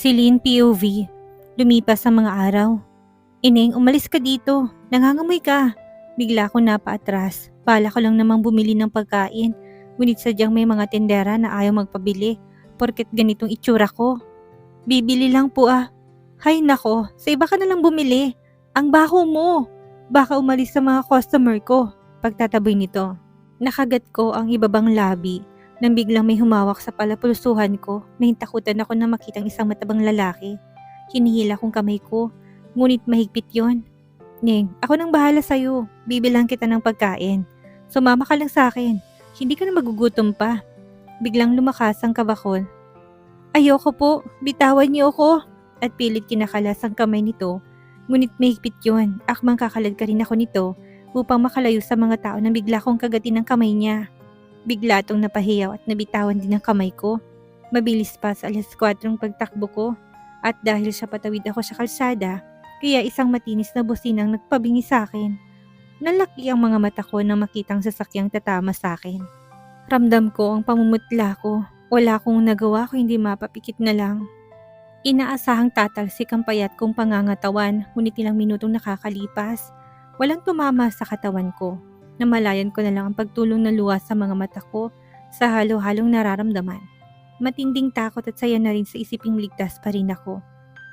Celine POV. Lumipas ang mga araw. Ineng, umalis ka dito. Nangangamoy ka. Bigla ako napaatras. Bala ko lang namang bumili ng pagkain. Ngunit sadyang may mga tendera na ayaw magpabili. Porket ganitong itsura ko. Bibili lang po ah. Hay nako, sa iba ka na lang bumili. Ang baho mo. Baka umalis sa mga customer ko. Pagtataboy nito. Nakagat ko ang ibabang labi nang biglang may humawak sa palapulsuhan ko. Nahintakutan ako na makitang isang matabang lalaki. Hinihila kong kamay ko, ngunit mahigpit yon. Neng, ako nang bahala sa'yo. Bibilang kita ng pagkain. Sumama ka lang sa akin. Hindi ka na magugutom pa. Biglang lumakas ang kabakol. Ayoko po, bitawan niyo ako. At pilit kinakalas ang kamay nito. Ngunit mahigpit yon. Akmang kakalad ka rin ako nito upang makalayo sa mga tao na bigla kong kagatin ng kamay niya. Bigla tong napahiyaw at nabitawan din ang kamay ko. Mabilis pa sa 4:00 pagtakbo ko. At dahil sa patawid ako sa kalsada, kaya isang matinis na businang nagpabingi sa akin. Nalaki ang mga mata ko nang makitang sasakyang tatama sa akin. Ramdam ko ang pamumutla ko. Wala akong nagawa kung hindi mapapikit na lang. Inaasahang tatalsik ang payat kong pangangatawan, ngunit ilang minutong nakakalipas. Walang tumama sa katawan ko. Namalayan ko na lang ang pagtulong na luha sa mga mata ko sa halo-halong nararamdaman. Matinding takot at saya na rin sa isiping ligtas pa rin ako.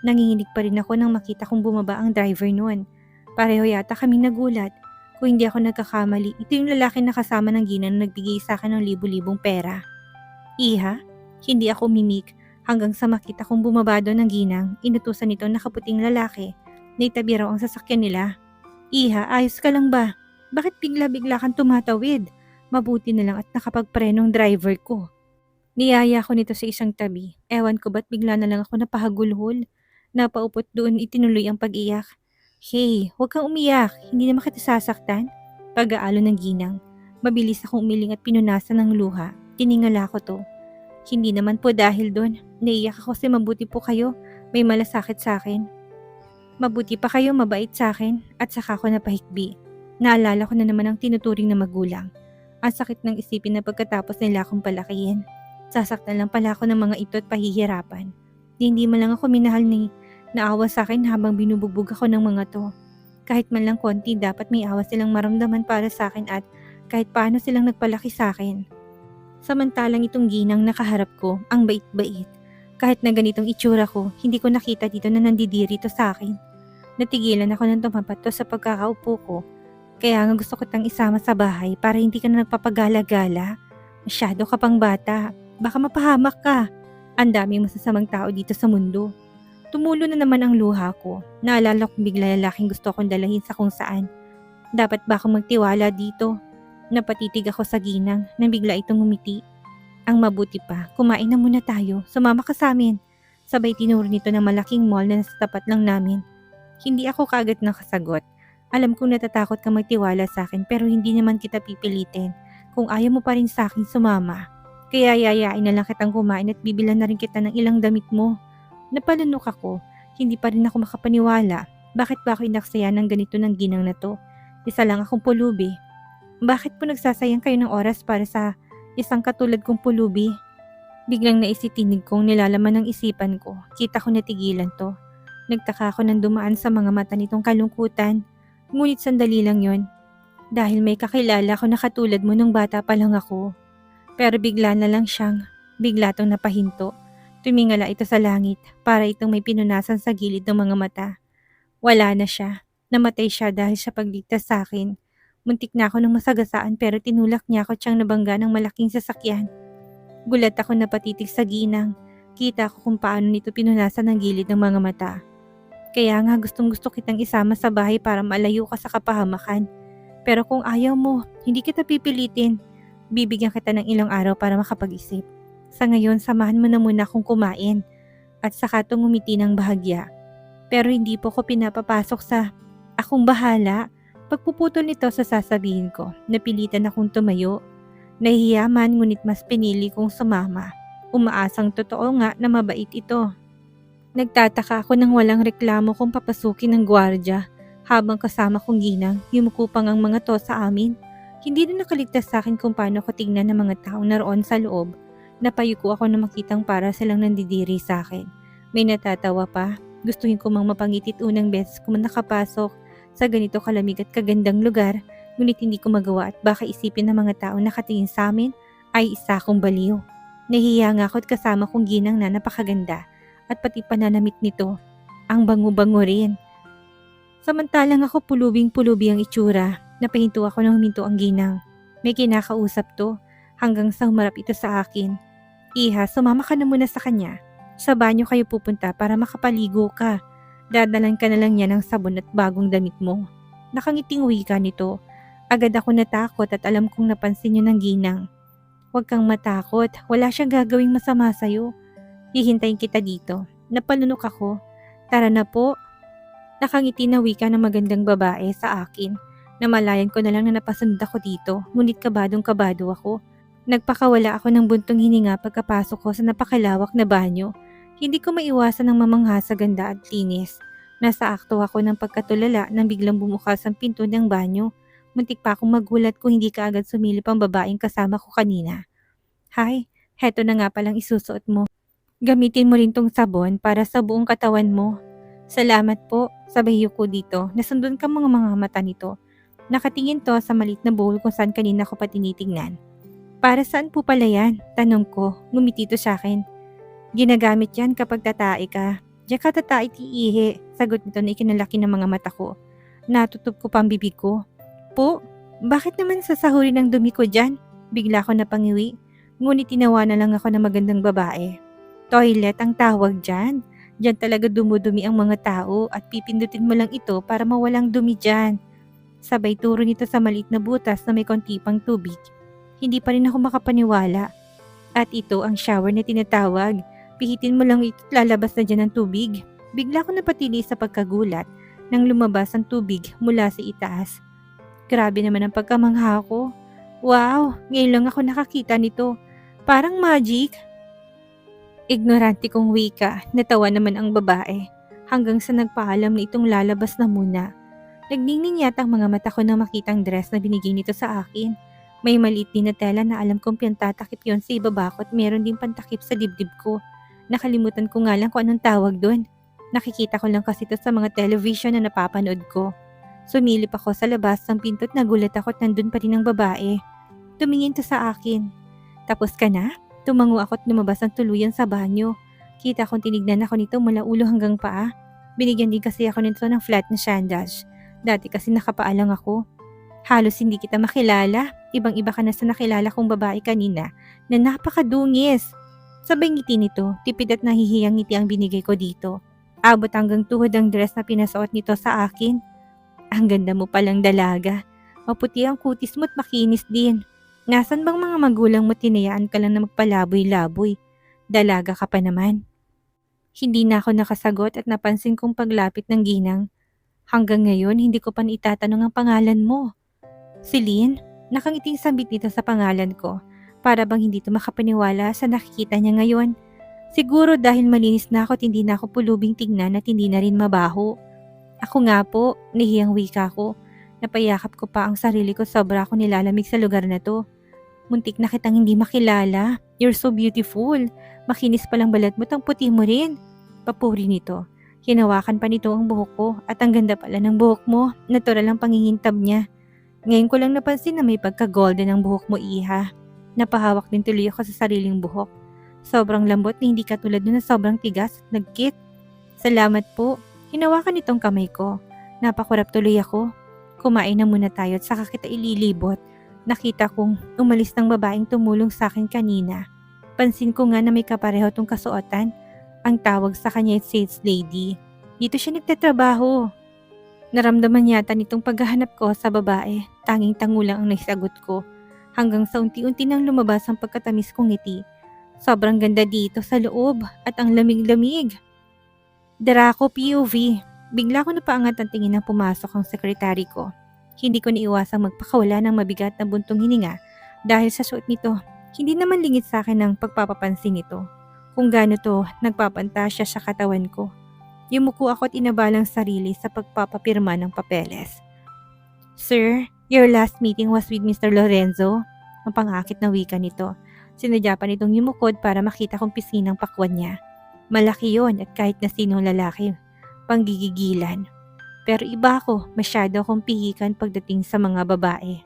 Nanginginig pa rin ako nang makita kong bumaba ang driver noon. Pareho yata kaming nagulat. Kung hindi ako nagkakamali, ito yung lalaki na kasama ng ginang na nagbigay sa akin ng libu-libong pera. Iha? Hindi ako mimik hanggang sa makita kong bumaba doon ng ginang. Inutusan nito na kaputing lalaki na itabi raw ang sasakyan nila. Iha, ayos ka lang ba? Bakit bigla-bigla kang tumatawid? Mabuti na lang at nakapagprenong driver ko. Niyaya ko nito sa isang tabi. Ewan ko ba't bigla na lang ako napahagulhol. Napaupot doon itinuloy ang pag-iyak. Hey, huwag kang umiyak. Hindi naman kita sasaktan. Pag-aalo ng ginang. Mabilis akong umiling at pinunasan ng luha. Tiningala ko to. Hindi naman po dahil doon. Naiyak ako kasi mabuti po kayo. May malasakit sa akin. Mabuti pa kayo, mabait sa akin. At saka ako napahikbi. Naalala ko na naman ang tinuturing na magulang. Ang sakit ng isipin na pagkatapos nila akong palakihin. Sasaktan lang pala ako ng mga ito at pahihirapan. Hindi man lang ako minahal ni naawa sa akin habang binubugbog ako ng mga to. Kahit man lang konti, dapat may awa silang maramdaman para sa akin at kahit paano silang nagpalaki sa akin. Samantalang itong ginang nakaharap ko, ang bait-bait. Kahit na ganitong itsura ko, hindi ko nakita dito na nandidiri to sa akin. Natigilan ako ng tumapat to sa pagkakaupo ko. Kaya nga gusto ko tang isama sa bahay para hindi ka na nagpapagala-gala. Masyado ka pang bata. Baka mapahamak ka. Ang daming masasamang tao dito sa mundo. Tumulo na naman ang luha ko. Naalala kong bigla lalaking gusto akong dalahin sa kung saan. Dapat ba akong magtiwala dito? Napatitig ako sa ginang nang bigla itong umiti. Ang mabuti pa, kumain na muna tayo. Sumama ka sa amin. Sabay tinuro nito ng malaking mall na nasa tapat lang namin. Hindi ako kaagad nakasagot. Alam kong natatakot ka magtiwala sa akin pero hindi naman kita pipilitin. Kung ayaw mo pa rin sa akin sumama. Kaya yayain na lang kitang kumain at bibilan na rin kita ng ilang damit mo. Napalunok ako. Hindi pa rin ako makapaniwala. Bakit ba ako inaksaya ng ganito ng ginang na to? Isa lang akong pulubi. Bakit po nagsasayang kayo ng oras para sa isang katulad kong pulubi? Biglang naisitinig kong nilalaman ng isipan ko. Kita ko natigilan to. Nagtaka ako nang dumaan sa mga mata nitong kalungkutan. Ngunit sandali lang yon. Dahil may kakilala ko na katulad mo nung bata pa lang ako. Pero bigla na lang bigla tong napahinto. Tumingala ito sa langit para itong may pinunasan sa gilid ng mga mata. Wala na siya. Namatay siya dahil sa pagligtas sa akin. Muntik na ako ng masagasaan pero tinulak niya ako tiyang nabangga ng malaking sasakyan. Gulat ako na patitig sa ginang. Kita ko kung paano nito pinunasan ang gilid ng mga mata. Kaya nga gustong gusto kitang isama sa bahay para malayo ka sa kapahamakan. Pero kung ayaw mo, hindi kita pipilitin. Bibigyan kita ng ilang araw para makapag-isip. Sa ngayon, samahan mo na muna akong kumain. At saka itong ngumiti ng bahagya. Pero hindi po ko pinapapasok sa akong bahala. Pagpuputol nito sa sasabihin ko, napilitan akong tumayo. Nahihiya man ngunit mas pinili kong sumama. Umaasang totoo nga na mabait ito. Nagtataka ako nang walang reklamo kung papasukin ng gwardya. Habang kasama kong ginang, yumukupang ang mga to sa amin. Hindi na nakaligtas sa akin kung paano ko tingnan ng mga taong naroon sa loob. Napayuko ako na makitang para silang nandidiri sa akin. May natatawa pa. Gustuhin ko mang mapangitit unang beses ko man nakapasok sa ganito kalamig at kagandang lugar, ngunit hindi ko magawa at baka isipin ng mga tao nakatingin sa amin ay isa akong baliw. Nahihiya nga ako at kasama kong ginang na napakaganda at pati pananamit nito. Ang bango-bango rin. Samantalang ako pulubing-pulubi ang itsura, napahinto ako nang huminto ang ginang. May kinakausap to hanggang sa humarap ito sa akin. Iha, sumama ka na muna sa kanya. Sa banyo kayo pupunta para makapaligo ka. Dadalan ka na lang niya ng sabon at bagong damit mo. Nakangiting wika nito. Agad ako natakot at alam kong napansin niyo ng ginang. Huwag kang matakot, wala siyang gagawing masama sa'yo. Hihintayin kita dito. Napalunok ako. Tara na po. Nakangiti na wika ng magandang babae sa akin. Namalayan ko na lang na napasunod ako dito, ngunit kabadong-kabado ako. Nagpakawala ako ng buntong hininga pagkapasok ko sa napakalawak na banyo. Hindi ko maiwasan ng mamangha sa ganda at linis. Nasa akto ako ng pagkatulala nang biglang bumukas ang pinto ng banyo. Muntik pa akong magulat kung hindi kaagad sumilip ang babaeng kasama ko kanina. Hay, heto na nga palang isusuot mo. Gamitin mo rin tong sabon para sa buong katawan mo. Salamat po, sabay yuko dito. Nasundon ka mga mata nito. Nakatingin to sa maliit na bowl kung saan kanina ko pa tinitingnan. Para saan po pala yan? Tanong ko, ngumiti to sa akin. Ginagamit yan kapag tatae ka. Diyan ka tatae tiihi, sagot nito na ikinalaki ng mga mata ko. Natutup ko pang bibig ko. Po, bakit naman sasahurin ang dumi ko dyan? Bigla ko napangiwi, ngunit tinawa na lang ako ng magandang babae. Toilet ang tawag dyan. Diyan talaga dumudumi ang mga tao at pipindutin mo lang ito para mawalang dumi dyan. Sabay turo nito sa maliit na butas na may konti pang tubig. Hindi pa rin ako makapaniwala. At ito ang shower na tinatawag. Pihitin mo lang ito at lalabas na dyan ang tubig. Bigla ko napatili sa pagkagulat nang lumabas ang tubig mula sa itaas. Grabe naman ang pagkamangha ko. Wow, ngayon lang ako nakakita nito. Parang magic. Ignorante kong wika, natawa naman ang babae. Hanggang sa nagpaalam na itong lalabas na muna. Nagningning yata ang mga mata ko na makitang dress na binigay nito sa akin. May maliit din na tela na alam kong pintatakip yon sa ibaba ko at meron din pantakip sa dibdib ko. Nakalimutan ko nga lang kung anong tawag doon. Nakikita ko lang kasi ito sa mga television na napapanood ko. Sumilip ako sa labas ng pinto at nagulat ako at nandun pa rin ang babae. Tumingin to sa akin. Tapos ka na? Tumango ako at lumabas ng tuluyan sa banyo. Kita kong tinignan ako nito mula ulo hanggang paa. Binigyan din kasi ako nito ng flat na sandals. Dati kasi nakapaalang ako. Halos hindi kita makilala. Ibang-iba ka na sa nakilala kong babae kanina na napakadungis. Sabay ngiti nito, tipid at nahihiyang ngiti ang binigay ko dito. Abot hanggang tuhod ang dress na pinasuot nito sa akin. Ang ganda mo palang dalaga. Maputi ang kutis mo at makinis din. Nasaan bang mga magulang mo tinayaan ka lang na magpalaboy-laboy? Dalaga ka pa naman. Hindi na ako nakasagot at napansin kong paglapit ng ginang. Hanggang ngayon, hindi ko pa itatanong ang pangalan mo. Celine? Nakangiting sambit nito sa pangalan ko. Para bang hindi to makapaniwala sa nakikita niya ngayon. Siguro dahil malinis na ako at hindi na ako pulubing tignan at hindi na rin mabaho. Ako nga po, nahiyang wika ko. Napayakap ko pa ang sarili ko, sobra ako nilalamig sa lugar na to. Muntik na kitang hindi makilala. You're so beautiful. Makinis palang balat mo, tang puti mo rin. Papuri nito. Hinawakan pa nito ang buhok ko at ang ganda pala ng buhok mo. Natural ang pangingintab niya. Ngayon ko lang napansin na may pagka-golden ang buhok mo, Iha. Napahawak din tuloy ako sa sariling buhok. Sobrang lambot na hindi katulad nun na sobrang tigas at nagkit. Salamat po. Hinawakan itong kamay ko. Napakurap tuloy ako. Kumain na muna tayo at saka kita ililibot. Nakita kong umalis ng babaeng tumulong sa akin kanina. Pansin ko nga na may kapareho tong kasuotan. Ang tawag sa kanya ay sales lady. Dito siya nagtatrabaho. Naramdaman yata nitong paghahanap ko sa babae. Tanging tangulang ang naisagot ko. Hanggang sa unti-unti nang lumabas ang pagkatamis kong ngiti. Sobrang ganda dito sa loob at ang lamig-lamig. Draco POV. Bigla ko napaangat ang tingin nang pumasok ang sekretary ko. Hindi ko naiwasang magpakawala ng mabigat na buntong hininga dahil sa suot nito. Hindi naman lingit sa akin ang pagpapapansin nito. Kung gaano to nagpapantasya sa katawan ko. Yumuko ako at inabalang sarili sa pagpapapirma ng papeles. Sir, your last meeting was with Mr. Lorenzo? Ang pangakit na wika nito. Sinadya pa nitong yumukod para makita kong pisngi ng pakwan niya. Malaki yon at kahit na sinong lalaki, panggigigilan. Pero iba ako, masyado akong pihikan pagdating sa mga babae.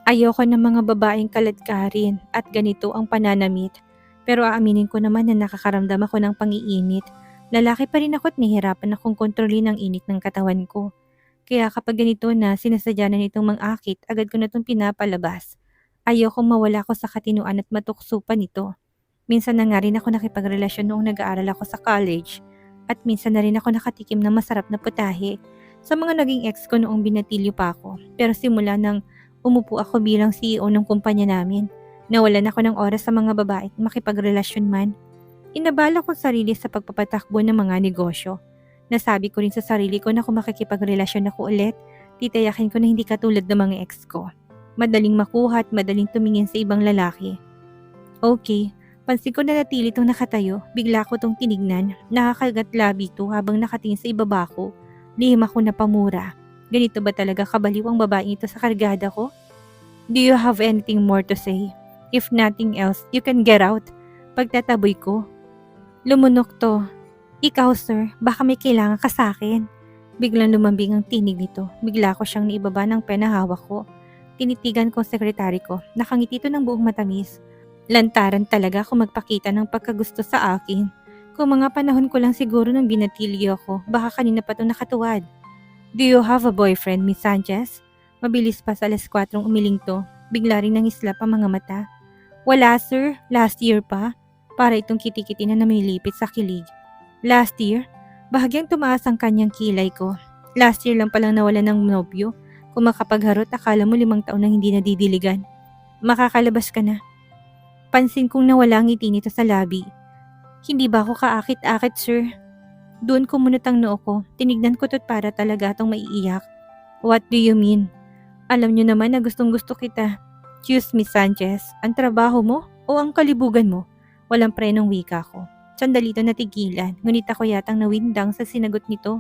Ayoko ng mga babaeng kaladkarin at ganito ang pananamit. Pero aaminin ko naman na nakakaramdam ako ng pangiinit. Lalaki pa rin ako at nahihirapan akong kontrolin ang init ng katawan ko. Kaya kapag ganito na sinasadya na nitong mang-akit, agad ko na itong pinapalabas. Ayokong mawala ako sa katinuan at matukso pa nito. Minsan na nga rin ako nakipagrelasyon noong nag-aaral ako sa college. At minsan na rin ako nakatikim ng masarap na putahe sa mga naging ex ko noong binatilyo pa ako. Pero simula nang umupo ako bilang CEO ng kumpanya namin, nawalan ako ng oras sa mga babae at makipagrelasyon man. Inabala ko sarili sa pagpapatakbo ng mga negosyo. Nasabi ko rin sa sarili ko na kung makikipagrelasyon ako ulit, titayakin ko na hindi katulad ng mga ex ko. Madaling makuha at madaling tumingin sa ibang lalaki. Okay, pansin ko na natili itong nakatayo, bigla ko itong tinignan, nakakagat labi ito habang nakatingin sa ibaba ko. Lihim ako na pamura. Ganito ba talaga kabaliw ang babaeng ito sa kargada ko? Do you have anything more to say? If nothing else, you can get out. Pagtataboy ko. Lumunok to. Ikaw sir, baka may kailangan ka sa akin. Biglang lumambing ang tinig nito. Bigla ko siyang naibaba ng pen na hawak ko. Tinitigan ko ang sekretary ko. Nakangiti ito ng buong matamis. Lantaran talaga kung magpakita ng pagkagusto sa akin. Kung mga panahon ko lang siguro nang binatilyo ko, baka kanina pa ito nakatuwad. Do you have a boyfriend, Miss Sanchez? Mabilis pa sa 4:00 umiling to. Bigla rin nangislap ang mga mata. Wala sir, last year pa. Para itong kitikiti na namilipit sa kilig. Last year? Bahagyang tumaas ang kanyang kilay ko. Last year lang palang nawala ng nobyo. Kung makapagharot, akala mo 5 taon nang hindi nadidiligan. Makakalabas ka na. Pansin kong nawala ang ngiti nito sa labi. Hindi ba ako kaakit-akit, sir? Doon kumunot ang noo ko. Tinignan ko to't para talaga atong maiiyak. What do you mean? Alam niyo naman na gustong gusto kita. Excuse me, Sanchez. Ang trabaho mo o ang kalibugan mo? Walang prenong wika ko. Sandali ito natigilan, ngunit ako yatang nawindang sa sinagot nito.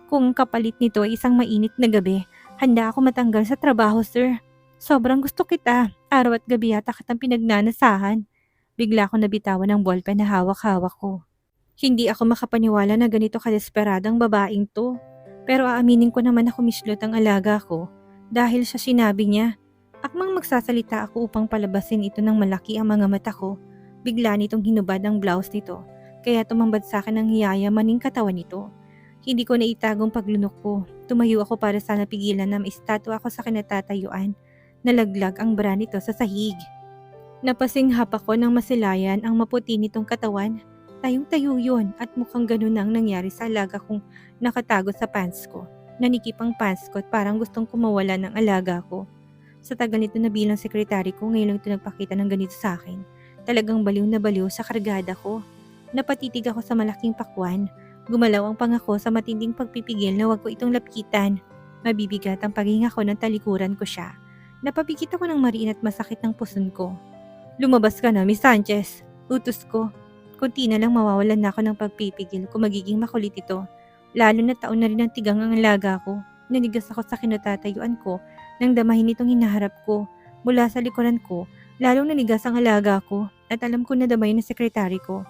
Kung kapalit nito ay isang mainit na gabi, handa ako matanggal sa trabaho, sir. Sobrang gusto kita. Araw at gabi yata kitang pinagnanasahan. Bigla ko nabitawan ng ballpen na hawak-hawak ko. Hindi ako makapaniwala na ganito kadesperadang babaeng to. Pero aaminin ko naman na kumislot ang alaga ko dahil sa sinabi niya. Akmang magsasalita ako upang palabasin ito ng malaki ang mga mata ko. Bigla nitong hinubad ang blouse nito, kaya tumambad sa akin ang hiyayamaning katawan nito. Hindi ko naitagong paglunok ko. Tumayo ako para sana pigilan na maistatwa ako sa kinatatayuan. Nalaglag ang bra nito sa sahig. Napasinghap ako nang masilayan ang maputi nitong katawan. Tayong-tayo yun at mukhang ganun ang nangyari sa alaga kong nakatago sa pants ko. Nanikip ang pants ko at parang gustong kumawala ng alaga ko. Sa tagal nito na bilang sekretary ko, ngayon lang ito nagpakita ng ganito sa akin. Talagang baliw na baliw sa kargada ko. Napatitig ako sa malaking pakwan. Gumalaw ang pangako sa matinding pagpipigil na wag ko itong lapitan. Mabibigat ang paghinga ko nang talikuran ko siya. Napapikit ako ng mariin at masakit ng puson ko. Lumabas ka na, Miss Sanchez. Utos ko. Kunti na lang mawawalan na ako ng pagpipigil kung magiging makulit ito. Lalo na taon na rin ang tigang ang alaga ko. Nanigas ako sa kinatatayuan ko nang damahin itong hinaharap ko. Mula sa likuran ko, lalong nanigas ang alaga ko at alam ko na damay ng sekretary ko.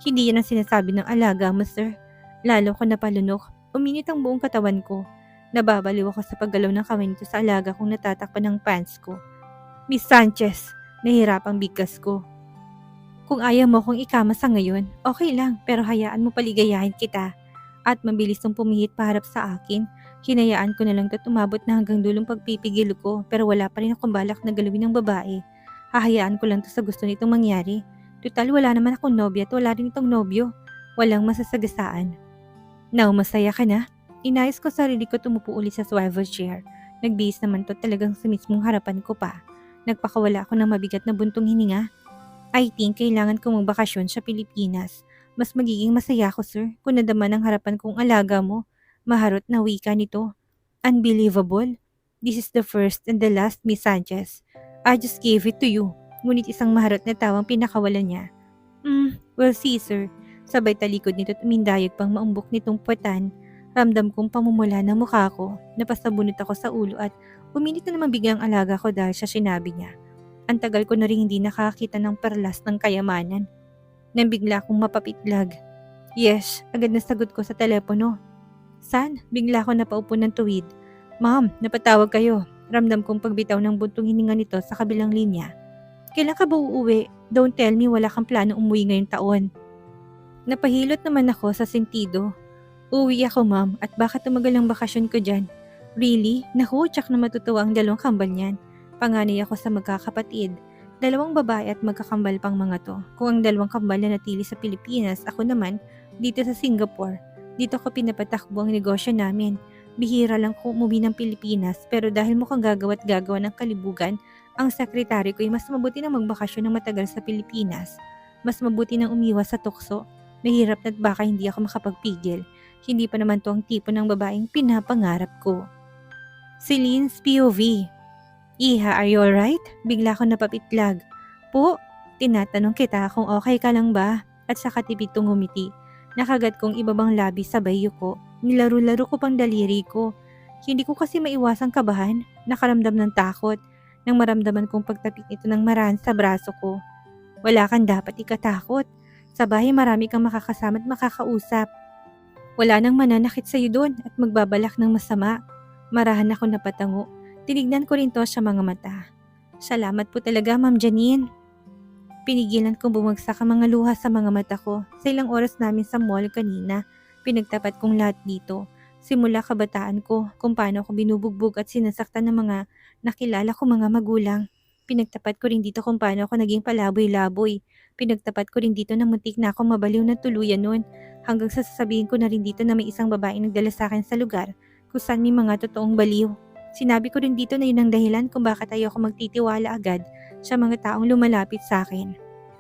Hindi yan ang sinasabi ng alaga mo, sir. Lalo ko napalunok. Uminit ang buong katawan ko. Nababaliw ako sa paggalaw ng kamay nito sa alaga kong natatakpan ng pants ko. Miss Sanchez, nahirap ang bigkas ko. Kung ayaw mo kong ikama sa ngayon, okay lang, pero hayaan mo paligayahin kita. At mabilis nung pumihit paharap sa akin. Hinayaan ko na lang ito tumabot na hanggang dulong pagpipigil ko, pero wala pa rin akong balak na galawin ng babae. Hahayaan ko lang to sa gusto nitong mangyari. Total wala naman akong nobya at wala rin itong nobyo. Walang masasagasaan. Now masaya ka na? Inayos ko sarili ko tumupo ulit sa swivel chair. Nagbihis naman to talagang sa mismong harapan ko pa. Nagpakawala ako ng mabigat na buntong hininga. I think kailangan kong magbakasyon sa Pilipinas. Mas magiging masaya ako, sir, kung nadama ng harapan kong alaga mo. Maharot na wika nito. Unbelievable. This is the first and the last, Miss Sanchez. I just gave it to you. Ngunit isang maharot na tawang pinakawalan niya. Well, see, sir. Sabay talikod nito at umindayag pang maumbok nitong puwetan. Ramdam kong pamumula ng mukha ko. Napasabunot ako sa ulo at uminit na naman biglang alaga ko dahil sa sinabi niya. Ang tagal ko na rin hindi nakakita ng perlas ng kayamanan. Nang bigla akong mapapitlag. Yes, agad na sagot ko sa telepono. San? Bigla ko napaupo ng tuwid. Ma'am, napatawag kayo. Ramdam kong pagbitaw ng buntong hininga nito sa kabilang linya. Kailan ka ba uuwi? Don't tell me wala kang plano umuwi ngayong taon. Napahilot naman ako sa sentido. Uwi ako ma'am at baka tumagal ang bakasyon ko dyan. Really? Naku, tsak na matutuwa ang dalawang kambal niyan. Panganay ako sa magkakapatid. Dalawang babae at magkakambal pang mga to. Kung ang dalawang kambal na natili sa Pilipinas, ako naman dito sa Singapore. Dito ko pinapatakbo ang negosyo namin. Bihira lang ko umuwi ng Pilipinas pero dahil mukhang gagawa't gagawa ng kalibugan, ang sekretary ko ay mas mabuti na magbakasyon ng matagal sa Pilipinas. Mas mabuti nang umiwas sa tukso. Mahirap na't baka hindi ako makapagpigil. Hindi pa naman to ang tipo ng babaeng pinapangarap ko. Celine's POV. Iha, are you alright? Bigla ko napapitlag. Po, tinatanong kita kung okay ka lang ba? At saka tipitong ngumiti. Nakagat kong ibabang labi sa bayo ko. Nilaro-laro ko pang daliri ko. Hindi ko kasi maiwasang kabahan. Nakaramdam ng takot. Nang maramdaman kong pagtapik ito ng marahan sa braso ko. Wala kang dapat ikatakot. Sa bahay marami kang makakasama at makakausap. Wala nang mananakit sa'yo doon at magbabalak ng masama. Marahan ako napatango. Tinignan ko rin to sa mga mata. Salamat po talaga, Ma'am Janine. Pinigilan kong bumagsak ang mga luha sa mga mata ko. Sa ilang oras namin sa mall kanina, pinagtapat kong lahat dito. Simula kabataan ko, kung paano ako binubugbog at sinasaktan ng mga nakilala ko mga magulang. Pinagtapat ko rin dito kung paano ako naging palaboy-laboy. Pinagtapat ko rin dito na muntik na akong mabaliw na tuluyan noon. Hanggang sa sasabihin ko na rin dito na may isang babae nagdala sa akin sa lugar kung saan may mga totoong baliw. Sinabi ko rin dito na yun ang dahilan kung bakit ayoko magtitiwala agad sa mga taong lumalapit sa akin.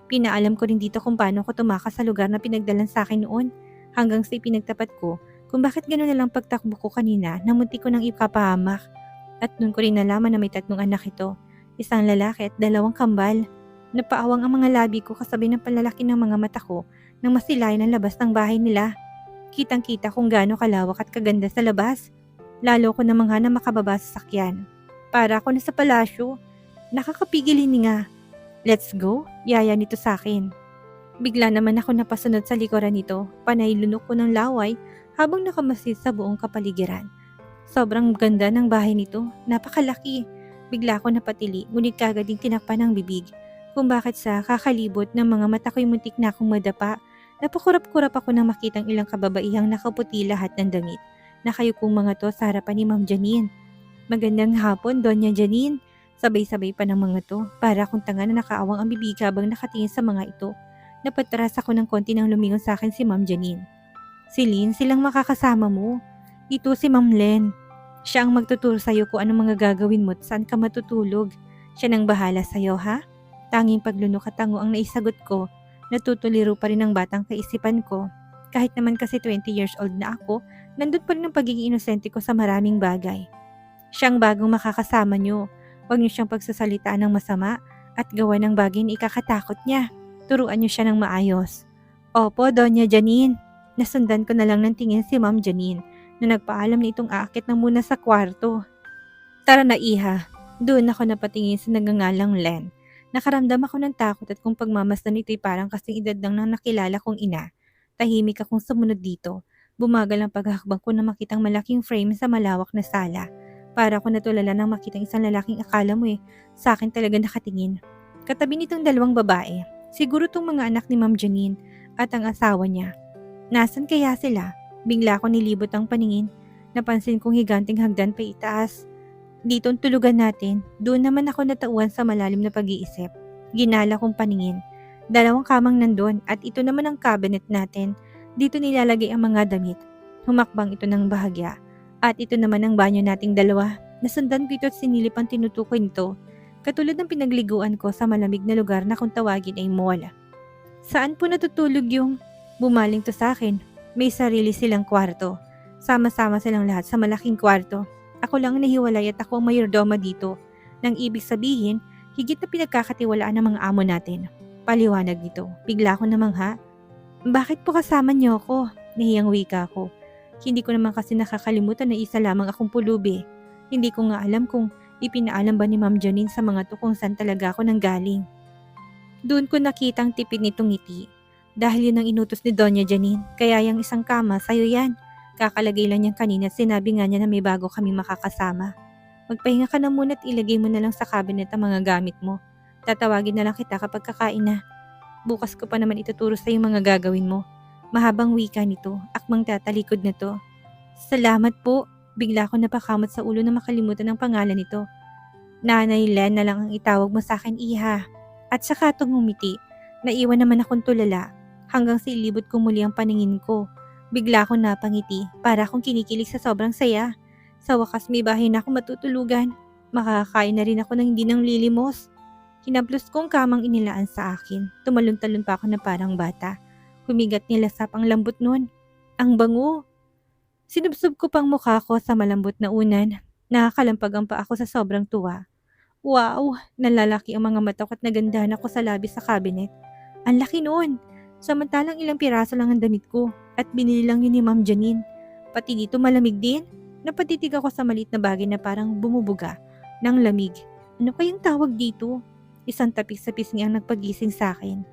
Pinaalam ko rin dito kung paano ko tumakas sa lugar na pinagdalan sa akin noon hanggang sa ipinagtapat ko kung bakit gano'n na lang pagtakbo ko kanina na muntik ko nang ipapahamak. At noon ko rin nalaman na may 3 anak ito, isang lalaki at 2 kambal. Napaawang ang mga labi ko kasabay ng palalaki ng mga mata ko nang masilayan ang labas ng bahay nila. Kitang-kita kung gaano kalawak at kaganda sa labas. Lalo ko namang na makababa sa sakyan. Para ako nasa palasyo. Nakakapigil hininga. Let's go, yaya nito sa akin. Bigla naman ako napasunod sa likuran nito. Panay lunok ko ng laway habang nakamasid sa buong kapaligiran. Sobrang ganda ng bahay nito. Napakalaki. Bigla ako napatili, ngunit kagad ding tinakpan ng bibig. Kung bakit sa kakalibot ng mga mata ko'y muntik na akong madapa. Napakurap-kurap ako nang makitang ilang kababaihang nakaputi lahat ng damit. Nakayukong mga to sa harapan ni Ma'am Janine. Magandang hapon, Doña Janine. Sabay-sabay pa ng mga to. Para akong tanga na nakaawang ang bibig habang nakatingin sa mga ito. Napatras ako ng konti nang lumingon sa akin si Ma'am Janine. Celine, silang makakasama mo. Ito si Ma'am Len. Siya ang magtuturo sa'yo kung anong mga gagawin mo at saan ka matutulog. Siya nang bahala sa'yo, ha? Tanging paglunok at tango ang naisagot ko. Natutuliro pa rin ang batang kaisipan ko. Kahit naman kasi 20 years old na ako, nandun pa rin ang pagiging inosente ko sa maraming bagay. Siyang bagong makakasama niyo. Huwag niyo siyang pagsasalitaan ng masama at gawa ng bagay na ikakatakot niya. Turuan niyo siya ng maayos. Opo, Doña Janine. Nasundan ko na lang ng tingin si Ma'am Janine na nagpaalam na itong aakit na muna sa kwarto. Tara na, Iha. Doon ako napatingin sa nagangalang Len. Nakaramdam ako ng takot at kung pagmamasdan ito'y parang kasing edad lang ng nakilala kong ina. Tahimik akong sumunod dito. Bumagal ang paghahakbang ko na makitang malaking frame sa malawak na sala. Para ako natulala nang makitang isang lalaking akala mo sa akin talaga nakatingin. Katabi nitong 2 babae. Siguro tong mga anak ni Ma'am Janine at ang asawa niya. Nasaan kaya sila? Bigla ko nilibot ang paningin. Napansin kong higanting hagdan pa itaas. Dito ang tulugan natin. Doon naman ako natauhan sa malalim na pag-iisip. Ginala kong paningin. 2 kamang nandun at ito naman ang cabinet natin. Dito nilalagay ang mga damit. Humakbang ito ng bahagya. At ito naman ang banyo nating 2. Nasundan ko ito at sinilip ang tinutukoy nito. Katulad ng pinagliguan ko sa malamig na lugar na kung tawagin ay mall. Saan po natutulog yung? Bumaling to sa akin. May sarili silang kwarto. Sama-sama silang lahat sa malaking kwarto. Ako lang nahiwalay at ako ang mayordoma dito. Nang ibig sabihin, higit na pinagkakatiwalaan ng mga amo natin. Paliwanag nito. Bigla ko namangha. Bakit po kasama niyo ako? Nahiyang wika ko. Hindi ko naman kasi nakakalimutan na isa lamang akong pulubi. Hindi ko nga alam kung ipinaalam ba ni Ma'am Janine sa mga to kung saan talaga ako nanggaling. Doon ko nakitang tipid nitong ngiti. Dahil yun ang inutos ni Doña Janine, kaya yung isang kama sa'yo yan. Kakalagay lang niyan kanina at sinabi nga niya na may bago kami makakasama. Magpahinga ka na muna at ilagay mo na lang sa cabinet ang mga gamit mo. Tatawagin na lang kita kapag kakain na. Bukas ko pa naman ituturo sa yung mga gagawin mo. Mahabang wika nito, akmang tatalikod na to. Salamat po. Bigla ko napakamot sa ulo na makalimutan ang pangalan nito. Nanay Len na lang ang itawag mo sa akin, iha. At saka itong ngumiti. Naiwan naman akong tulala hanggang sa ilibot ko muli ang paningin ko. Bigla akong napangiti para akong kinikilig sa sobrang saya. Sa wakas may bahay na ako matutulugan. Makakakain na rin ako ng hindi nang lilimos. Hinaplos ko ang kamang inilaan sa akin. Tumalon-talon pa ako na parang bata. Humigat nilasap ang lambot nun. Ang bango. Sinubsob ko pang mukha ko sa malambot na unan. Nakakalampag pa ako sa sobrang tuwa. Wow! Nalalaki ang mga mata ko at nagandahan ako sa labi sa cabinet. Ang laki noon. Samantalang ilang piraso lang ang damit ko at binili lang yun ni Ma'am Janine. Pati dito malamig din. Napatitig ako sa maliit na bagay na parang bumubuga ng lamig. Ano kayang tawag dito? Isang tapik sa pisngi ang nagpagising sa akin.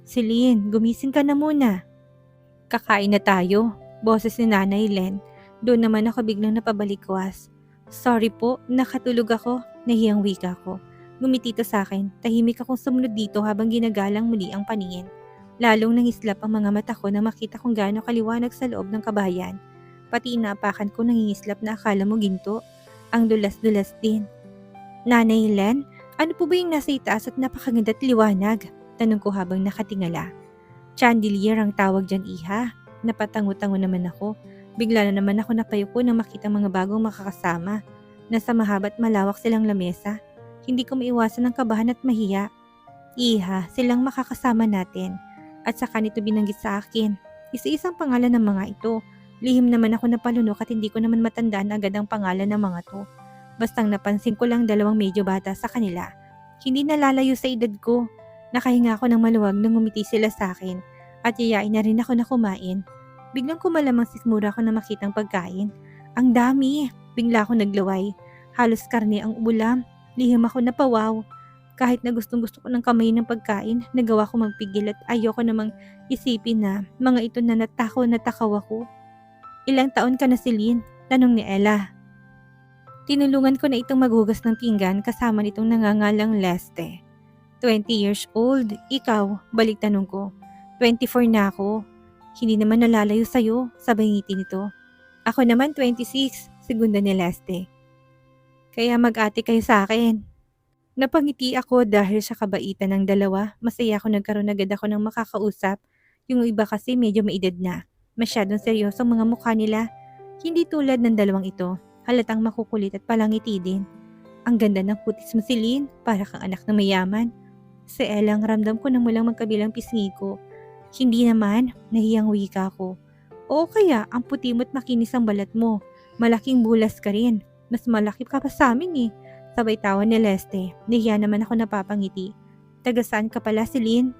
Celine, gumising ka na muna. Kakain na tayo. Boses ni Nanay Len. Doon naman ako biglang napabalikwas. Sorry po, nakatulog ako. Nahiyang wika ko. Ngumiti to sa akin. Tahimik akong sumunod dito habang ginagalang muli ang paningin. Lalong nangislap ang mga mata ko na makita kung gaano kaliwanag sa loob ng kabayan. Pati inaapakan ko nangingislap na akala mo ginto. Ang dulas-dulas din. Nanay Len, ano po ba yung nasa itaas at napakaganda at liwanag? Tanong ko habang nakatingala. Chandelier ang tawag dyan, iha. Napatango-tango naman ako. Bigla na naman ako napayuko nang makita mga bagong makakasama. Nasa mahaba at malawak silang lamesa. Hindi ko maiwasan ng kabahan at mahiya. Iha, silang makakasama natin. At saka nito binanggit sa akin. Isa-isang pangalan ng mga ito. Lihim naman ako napalunok at hindi ko naman matandaan agad ang pangalan ng mga to. Bastang napansin ko lang dalawang medyo bata sa kanila. Hindi nalalayo sa edad ko. Nakahinga ako ng maluwag nang ngumiti sila sa akin at yayain na rin ako na kumain. Biglang kumalamang sikmura ako na makitang pagkain. Ang dami! Bigla ako naglaway. Halos karne ang ulam. Lihim ako napawaw. Kahit na gustong-gusto ko ng kamay ng pagkain, nagawa ko magpigil at ayoko namang isipin na mga ito na natakaw ako. Ilang taon ka na, Celine? Tanong ni Ella. Tinulungan ko na itong maghugas ng pinggan kasama nitong nangangalang Leste. 20 years old. Ikaw, balik tanong ko. 24 na ako. Hindi naman nalalayo sa'yo, sabay ngiti nito. Ako naman 26, segunda ni Leste. Kaya mag-ate kayo sa akin. Napangiti ako dahil sa kabaitan ng dalawa. Masaya ako nagkaroon agad ako ng makakausap. Yung iba kasi medyo maedad na. Masyadong seryosong mga mukha nila. Hindi tulad ng dalawang ito. Halatang makukulit at palangiti din. Ang ganda ng kutis mo, Celine. Para kang anak na mayaman. Si Elang ramdam ko na mulang magkabilang pisngi ko. Hindi naman, nahiyang wika ko. O kaya, ang puti mo't makinis ang balat mo. Malaking bulas ka rin. Mas malaki ka pa sa amin eh. Sabay tawa ni Leste. Nahiya naman ako napapangiti. Taga saan ka pala, Celine?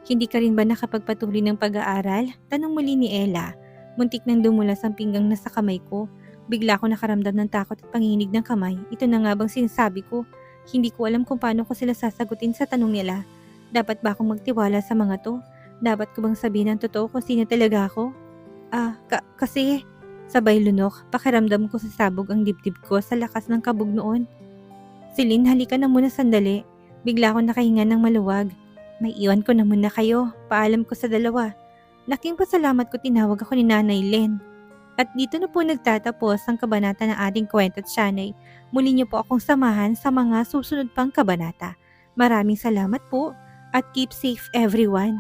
Hindi ka rin ba nakapagpatuloy ng pag-aaral? Tanong muli ni Ella. Muntik nang dumulas ang pinggang nasa kamay ko. Bigla ako nakaramdam ng takot at panginginig ng kamay. Ito na nga bang sinasabi ko? Hindi ko alam kung paano ko sila sasagutin sa tanong nila. Dapat ba akong magtiwala sa mga to? Dapat ko bang sabihin ang totoo kung sino talaga ako? Kasi... Sabay lunok, pakiramdam ko sa sabog ang dibdib ko sa lakas ng kabog noon. Celine, halika na muna sandali. Bigla ako nakahinga ng maluwag. May iwan ko na muna kayo. Paalam ko sa dalawa. Laking pasalamat ko tinawag ako ni Nanay Len. At dito na po nagtatapos ang kabanata ng ating kwento at syanay. Muli niyo po akong samahan sa mga susunod pang kabanata. Maraming salamat po at keep safe everyone.